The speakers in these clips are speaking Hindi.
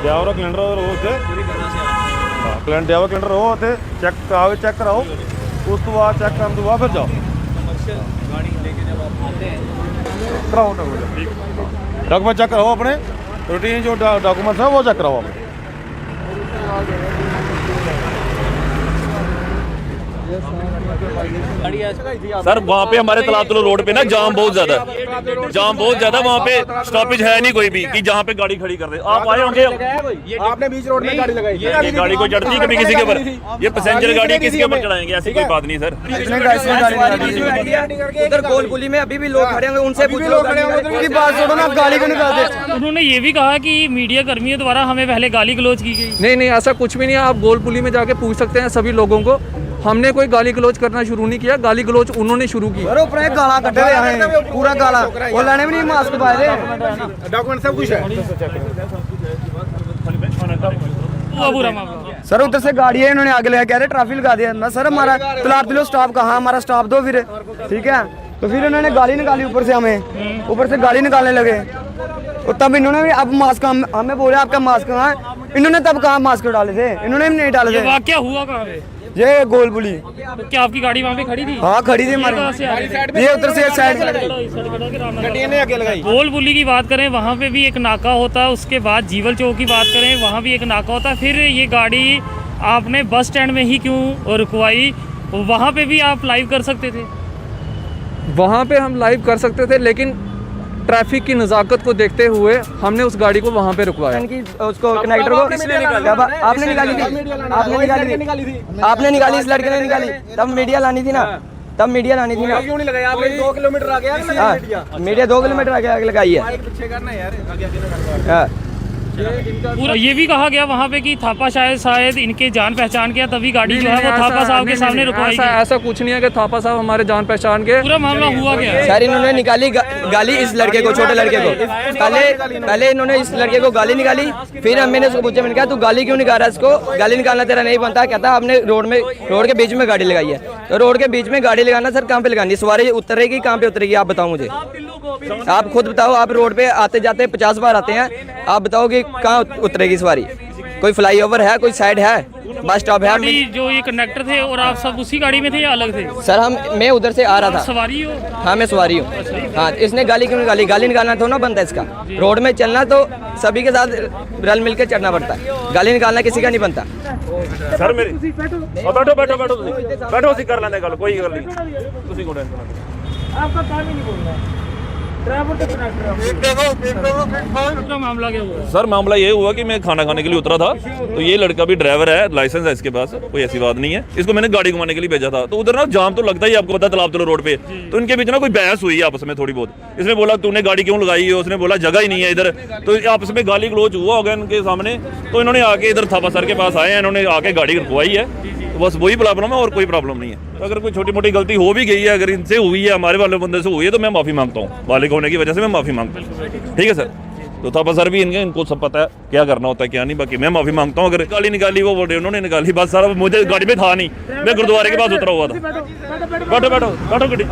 ड्राइवर कैलेंडर हो उत्थे ड्राइवर कैलेंडर हो उत्थे चेक आओ चेक कराओ उस तो बाद चेक करने तो बाद फिर जाओ कराओ डॉक्यूमेंट चेक कराओ अपने रूटीन जो डॉक्यूमेंट्स हैं वो चेक कराओ अपने। सर वहाँ पे हमारे तलाबतलो रोड पे ना जाम बहुत ज्यादा वहाँ पे स्टॉपेज है नहीं कोई भी कि जहाँ पे गाड़ी खड़ी कर दे। आप आए होंगे आपने बीच रोड में गाड़ी लगाई, ये गाड़ी को चढ़ती है कभी किसी के ऊपर, ये पैसेंजर गाड़ी किसी के ऊपर चढ़ाएंगे, ऐसी कोई बात नहीं सर। उधर गोलपुली में अभी भी लोग खड़े होंगे, उनसे पूछ लो उनकी बात छोड़ो ना, गाली क्यों निकालते। उन्होंने ये भी कहा कि मीडिया कर्मियों द्वारा हमें पहले गाली गलौज की गई। नहीं ऐसा कुछ भी नहीं है, आप गोलपुली में जाके पूछ सकते हैं सभी लोगों को। हमने कोई गाली गलौज करना शुरू नहीं किया, गाली गलौज उन्होंने शुरू की। अरे ऊपर गाला कटे हैं पूरा गाला, वो लाने भी नहीं मास्क पाए थे, डॉक्यूमेंट सब कुछ है। पूरा मामला सर उधर से गाड़ी है, इन्होंने आगे लगा कह रहे ट्रैफिक लगा दिया ना। सर हमारा तलाबतलो स्टॉप कहाँ, हमारा स्टॉप दो फिर, ठीक है। तो फिर इन्होंने गाली निकाली ऊपर से, हमें ऊपर से गाली निकालने लगे। और तब इन्होंने भी अब मास्क हमें बोले आपका मास्क कहाँ है, इन्होंने तब कहाँ मास्क डाले थे, इन्होंने भी नहीं डाले थे। वाकया हुआ कहाँ पे? ये गोलपुली। तो क्या आपकी गाड़ी वहाँ पे खड़ी थी? हाँ खड़ी थी हमारी, ये उधर से साइड गोलपुली की बात करें वहाँ पे भी एक नाका होता है, उसके बाद जीवल चौक की बात करें वहाँ भी एक नाका होता है। फिर ये गाड़ी आपने बस स्टैंड में ही क्यों रुकवाई? वहाँ पे भी आप लाइव कर सकते थे। वहाँ पे हम लाइव कर सकते थे, लेकिन ट्रैफिक की नज़ाकत को देखते हुए हमने उस गाड़ी को वहाँ पे रुकवाया। उसको कनेक्टर को आपने निकाली थी, आपने निकाली, इस लड़के ने निकाली, तब मीडिया लानी थी ना, तब मीडिया लानी थी ना। क्यों नहीं लगाया आपने? 2 किलोमीटर आ गया मीडिया 2 किलोमीटर आगे लगाई है। पूरा ये भी कहा गया वहाँ पे कि थापा शायद इनके जान पहचान के, तभी गाड़ी जो है वो थापा साहब के सामने रुकवाई गई। ऐसा कुछ नहीं है कि थापा साहब हमारे जान पहचान के। पूरा मामला हुआ क्या? सर इन्होंने निकाली गाली इस लड़के को, छोटे लड़के को। पहले इन्होंने इस लड़के को गाली निकाली, फिर मैंने उसको पूछा, मैंने कहा तू गाली क्यों निकाल रहा है, इसको गाली निकालना तेरा नहीं बनता। कहता आपने रोड के बीच में गाड़ी लगाई है। तो रोड के बीच में गाड़ी लगाना सर कहाँ पे लगानी, सवारी उतरेगी कहाँ पे उतरेगी, आप बताओ मुझे, आप खुद बताओ। आप रोड पे आते जाते 50 बार आते हैं, आप बताओ कि कहाँ उतरेगी सवारी? कोई फ्लाईओवर है, कोई साइड है, बस स्टॉप है? जो ये कंडक्टर थे और आप सब उसी गाड़ी में थे या अलग थे? सर मैं उधर से आ रहा था। सवारी हो? हाँ मैं सवारी हूँ। हाँ इसने गाली क्यों निकाली? गाली निकालना तो ना बनता है इसका, रोड में चलना तो सभी के साथ रल मिल के चढ़ना पड़ता है, गाली निकालना किसी का नहीं बनता। सर मेरी बैठो बैठो बैठो बैठो उसी कर लेने गल, कोई गल नहीं, उसी को आपका काम ही नहीं बोलना है। मामला क्या हुआ? सर मामला ये हुआ कि मैं खाना खाने के लिए उतरा था, तो ये लड़का भी ड्राइवर है, लाइसेंस है इसके पास, कोई ऐसी बात नहीं है। इसको मैंने गाड़ी घुमाने के लिए भेजा था, तो उधर ना जाम तो लगता ही, आपको पता है तलाबतलो रोड पे। तो इनके बीच ना कोई बहस हुई आपस में थोड़ी बहुत। इसने बोला तूने गाड़ी क्यों लगाई है, उसने बोला जगह ही नहीं है इधर। तो आपस में गाली गलौज हुआ होगा इनके सामने, तो इन्होंने आके इधर थापा सर के पास आए हैं, इन्होंने आके गाड़ी रुकवाई है। तो बस वही प्रॉब्लम है और कोई प्रॉब्लम नहीं है। तो अगर कोई छोटी मोटी गलती हो भी गई है, अगर इनसे हुई है, हमारे वाले बंदे से हुई है, तो मैं माफ़ी मांगता हूँ, मालिक होने की वजह से मैं माफ़ी मांगता हूँ, ठीक है सर। तो थापा सर भी इनको सब पता है क्या करना होता है क्या नहीं, बाकी मैं माफ़ी मांगता हूँ। अगर गाली निकाली वो बोले उन्होंने निकाली, बस सारा मुझे गाड़ी में था नहीं, मैं गुरुद्वारे के पास उतरा हुआ था। बैठो बैठो बैठो गड्डी।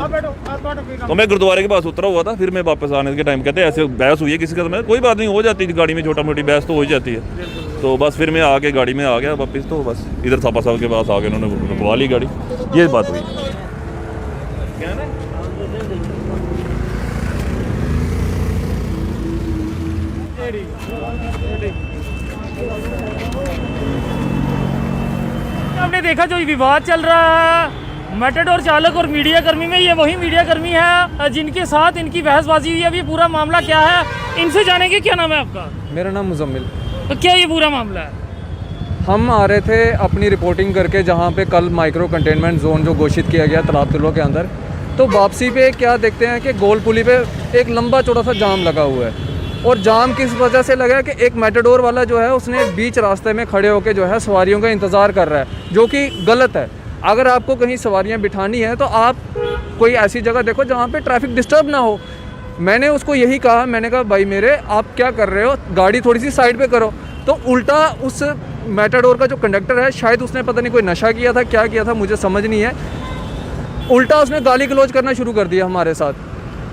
तो मैं गुरुद्वारे के पास उतरा हुआ था, फिर मैं वापस आने के टाइम कहते ऐसे बहस हुई है किसी का, कोई बात नहीं, हो जाती थी गाड़ी में, छोटा मोटी बहस तो हो ही जाती है। तो बस फिर मैं आके गाड़ी में आ गया वापस, तो बस इधर थापा साहब के पास आ गए, उन्होंने रुकवा ली गाड़ी, ये बात हुई। आपने देखा जो विवाद चल रहा है मेटाडोर चालक और मीडिया कर्मी में, ये वही मीडिया कर्मी है जिनके साथ इनकी बहसबाजी हुई है। अभी पूरा मामला क्या है इनसे जानेंगे। क्या नाम है आपका? मेरा नाम मुजम्मिल। तो क्या ये पूरा मामला है? हम आ रहे थे अपनी रिपोर्टिंग करके, जहाँ पे कल माइक्रो कंटेनमेंट जोन जो घोषित किया गया तलाबतलो के अंदर, तो वापसी पे क्या देखते हैं कि गोलपुली पे एक लंबा चौड़ा सा जाम लगा हुआ है। और जाम किस वजह से लगा कि एक मेटाडोर वाला जो है उसने बीच रास्ते में खड़े होकर जो है सवारियों का इंतज़ार कर रहा है, जो कि गलत है। अगर आपको कहीं सवारियां बिठानी है तो आप कोई ऐसी जगह देखो जहाँ पे ट्रैफिक डिस्टर्ब ना हो। मैंने उसको यही कहा, मैंने कहा भाई मेरे आप क्या कर रहे हो, गाड़ी थोड़ी सी साइड पे करो। तो उल्टा उस मेटाडोर का जो कंडक्टर है, शायद उसने पता नहीं कोई नशा किया था, क्या किया था मुझे समझ नहीं है, उल्टा उसने गाली गलौज करना शुरू कर दिया हमारे साथ।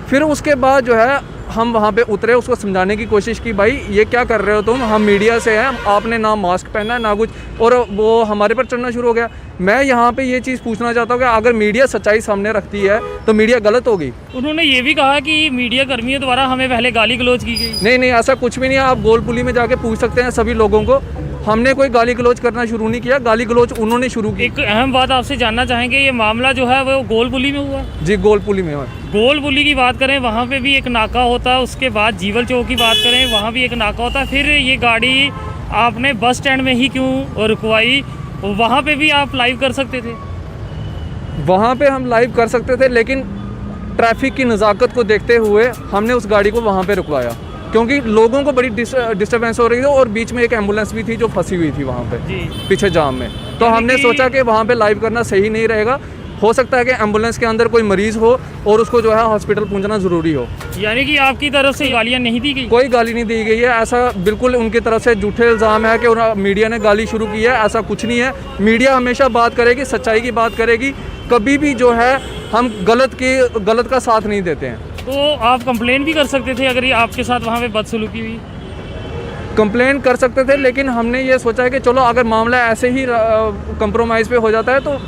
फिर उसके बाद जो है हम वहाँ पे उतरे, उसको समझाने की कोशिश की, भाई ये क्या कर रहे हो तुम, हम मीडिया से हैं, आपने ना मास्क पहना है ना कुछ, और वो हमारे पर चढ़ना शुरू हो गया। मैं यहाँ पे ये चीज़ पूछना चाहता हूँ कि अगर मीडिया सच्चाई सामने रखती है तो मीडिया गलत होगी? उन्होंने ये भी कहा कि मीडिया कर्मियों द्वारा हमें पहले गाली गलौज की गई। नहीं, ऐसा कुछ भी नहीं है। आप गोलपुली में जाके पूछ सकते हैं सभी लोगों को। हमने कोई गाली गलौज करना शुरू नहीं किया, गाली गलौज उन्होंने शुरू की। एक अहम बात आपसे जानना चाहेंगे, ये मामला जो है वो गोलपुली में हुआ? जी, गोलपुली में हुआ। गोलपुली की बात करें, वहाँ पे भी एक नाका होता है, उसके बाद जीवल चौक की बात करें, वहाँ भी एक नाका होता है। फिर ये गाड़ी आपने बस स्टैंड में ही क्यों रुकवाई? वहाँ पे भी आप लाइव कर सकते थे। वहाँ पे हम लाइव कर सकते थे, लेकिन ट्रैफिक की नज़ाकत को देखते हुए हमने उस गाड़ी को वहाँ पे रुकवाया, क्योंकि लोगों को बड़ी डिस्टर्बेंस हो रही थी और बीच में एक एम्बुलेंस भी थी जो फंसी हुई थी वहाँ पे पीछे जाम में। तो हमने सोचा कि वहाँ पे लाइव करना सही नहीं रहेगा। हो सकता है कि एम्बुलेंस के अंदर कोई मरीज़ हो और उसको जो है हॉस्पिटल पहुंचना ज़रूरी हो। यानी कि आपकी तरफ से गालियाँ नहीं दी गई? कोई गाली नहीं दी गई है, ऐसा बिल्कुल उनकी तरफ से झूठे इल्ज़ाम है कि मीडिया ने गाली शुरू की है। ऐसा कुछ नहीं है। मीडिया हमेशा बात करेगी, सच्चाई की बात करेगी। कभी भी जो है हम गलत का साथ नहीं देते हैं। तो आप कंप्लेन भी कर सकते थे अगर ये आपके साथ वहाँ पे बदसलूकी हुई? कंप्लेन कर सकते थे, लेकिन हमने ये सोचा है कि चलो अगर मामला ऐसे ही कंप्रोमाइज़ पे हो जाता है तो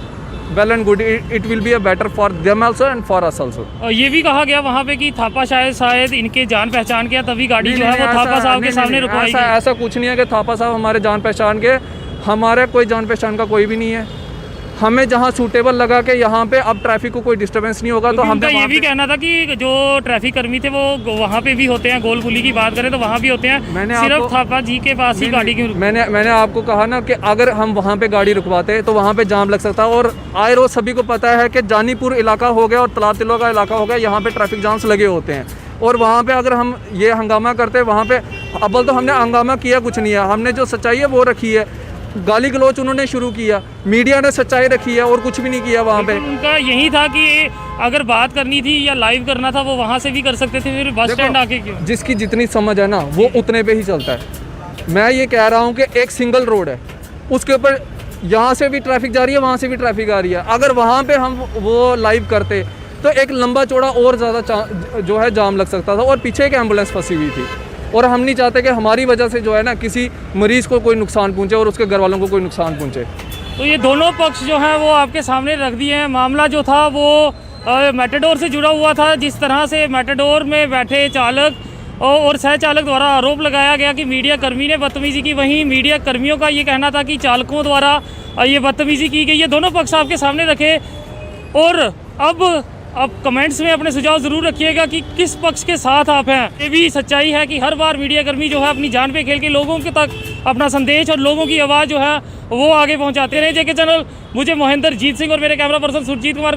well and good, it will be a better for them also and for us also. और ये भी कहा गया वहाँ पे कि थापा शायद इनके जान पहचान के, तभी गाड़ी जो है वो थापा साहब के सामने रुकवाई गई। ऐसा कुछ नहीं है कि थापा साहब हमारे जान पहचान के। हमारे कोई जान पहचान का कोई भी नहीं है। हमें जहाँ सूटेबल लगा कि यहाँ पे अब ट्रैफिक को कोई डिस्टर्बेंस नहीं होगा, तो हमने ये भी कहना था कि जो ट्रैफिक कर्मी थे वो वहाँ पे भी होते हैं। गोलपुली की बात करें तो वहाँ भी होते हैं, सिर्फ थापा जी के पास ही गाड़ी क्यों? मैंने आपको कहा ना कि अगर हम वहाँ पे गाड़ी रुकवाते तो वहाँ पे जाम लग सकता। और आए रोज सभी को पता है कि जानीपुर इलाका हो गया और तालाब तिलों का इलाका हो गया, यहाँ पे ट्रैफिक जाम्स लगे होते हैं। और वहाँ पे अगर हम ये हंगामा करते, वहाँ पे अव्वल तो हमने हंगामा किया कुछ नहीं है, हमने जो सच्चाई है वो रखी है। गाली गलौच उन्होंने शुरू किया, मीडिया ने सच्चाई रखी है और कुछ भी नहीं किया वहाँ पे। उनका यही था कि अगर बात करनी थी या लाइव करना था वो वहाँ से भी कर सकते थे, फिर बस स्टैंड आके क्यों? जिसकी जितनी समझ है ना वो उतने पे ही चलता है। मैं ये कह रहा हूँ कि एक सिंगल रोड है, उसके ऊपर यहाँ से भी ट्रैफिक जा रही है, वहाँ से भी ट्रैफिक आ रही है। अगर वहाँ पे हम वो लाइव करते तो एक लंबा चौड़ा और ज़्यादा जो है जाम लग सकता था और पीछे एक एम्बुलेंस फंसी हुई थी। और हम नहीं चाहते कि हमारी वजह से जो है ना किसी मरीज़ को कोई नुकसान पहुंचे और उसके घर वालों को कोई नुकसान पहुंचे। तो ये दोनों पक्ष जो हैं वो आपके सामने रख दिए हैं। मामला जो था वो मैटाडोर से जुड़ा हुआ था। जिस तरह से मैटाडोर में बैठे चालक और सह चालक द्वारा आरोप लगाया गया कि मीडिया कर्मी ने बदतमीज़ी की, वहीं मीडिया कर्मियों का ये कहना था कि चालकों द्वारा ये बदतमीज़ी की गई। ये दोनों पक्ष आपके सामने रखे और अब कमेंट्स में अपने सुझाव ज़रूर रखिएगा कि किस पक्ष के साथ आप हैं। ये भी सच्चाई है कि हर बार मीडिया कर्मी जो है अपनी जान पे खेल के लोगों के तक अपना संदेश और लोगों की आवाज़ जो है वो आगे पहुंचाते रहे। जेके चैनल, मुझे मोहिंदर जीत सिंह और मेरे कैमरा पर्सन सुरजीत कुमार